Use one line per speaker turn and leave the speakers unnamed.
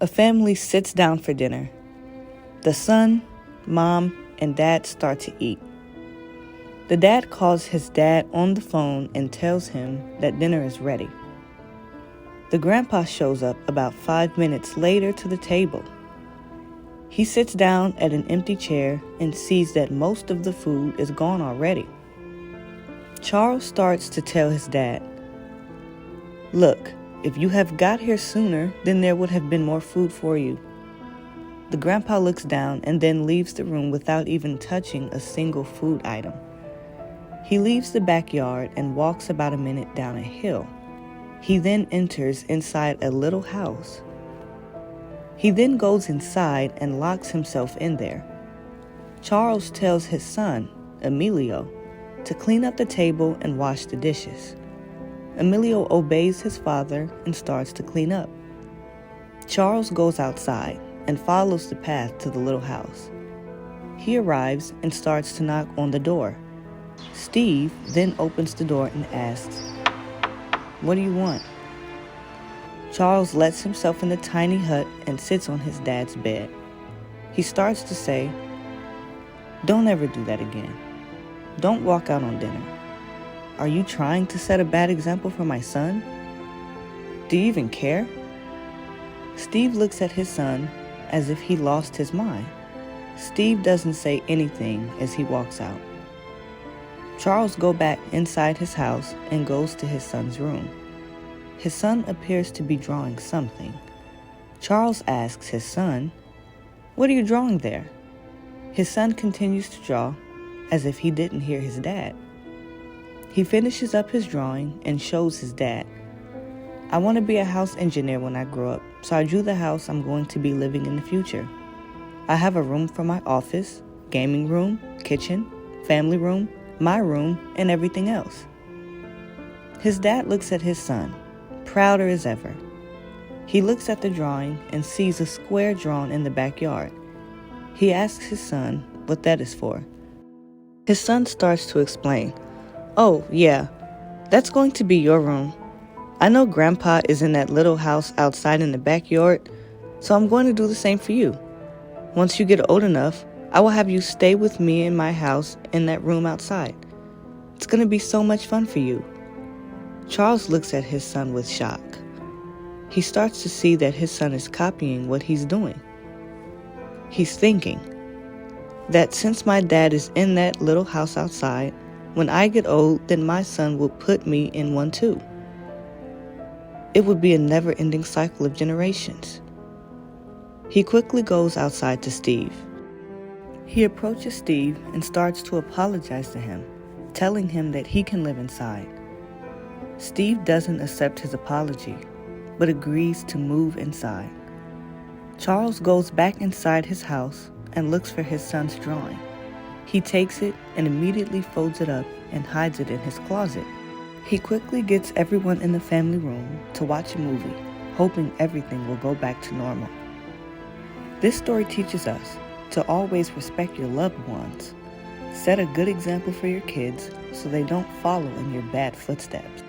A family sits down for dinner. The son, mom, and dad start to eat. The dad calls his dad on the phone and tells him that dinner is ready. The grandpa shows up about 5 minutes later to the table. He sits down at an empty chair and sees that most of the food is gone already. Charles starts to tell his dad, "Look, if you have got here sooner, then there would have been more food for you." The grandpa looks down and then leaves the room without even touching a single food item. He leaves the backyard and walks about a minute down a hill. He then enters inside a little house. He then goes inside and locks himself in there. Charles tells his son, Emilio, to clean up the table and wash the dishes. Emilio obeys his father and starts to clean up. Charles goes outside and follows the path to the little house. He arrives and starts to knock on the door. Steve then opens the door and asks, "What do you want?" Charles lets himself in the tiny hut and sits on his dad's bed. He starts to say, "Don't ever do that again. Don't walk out on dinner. Are you trying to set a bad example for my son? Do you even care?" Steve looks at his son as if he lost his mind. Steve doesn't say anything as he walks out. Charles goes back inside his house and goes to his son's room. His son appears to be drawing something. Charles asks his son, "What are you drawing there?" His son continues to draw as if he didn't hear his dad. He finishes up his drawing and shows his dad. "I want to be a house engineer when I grow up, so I drew the house I'm going to be living in the future. I have a room for my office, gaming room, kitchen, family room, my room, and everything else." His dad looks at his son, prouder as ever. He looks at the drawing and sees a square drawn in the backyard. He asks his son what that is for. His son starts to explain, "Oh, yeah, that's going to be your room. I know Grandpa is in that little house outside in the backyard, so I'm going to do the same for you. Once you get old enough, I will have you stay with me in my house in that room outside. It's going to be so much fun for you." Charles looks at his son with shock. He starts to see that his son is copying what he's doing. He's thinking that since my dad is in that little house outside, when I get old, then my son will put me in one too. It would be a never-ending cycle of generations. He quickly goes outside to Steve. He approaches Steve and starts to apologize to him, telling him that he can live inside. Steve doesn't accept his apology, but agrees to move inside. Charles goes back inside his house and looks for his son's drawing. He takes it and immediately folds it up and hides it in his closet. He quickly gets everyone in the family room to watch a movie, hoping everything will go back to normal. This story teaches us to always respect your loved ones. Set a good example for your kids so they don't follow in your bad footsteps.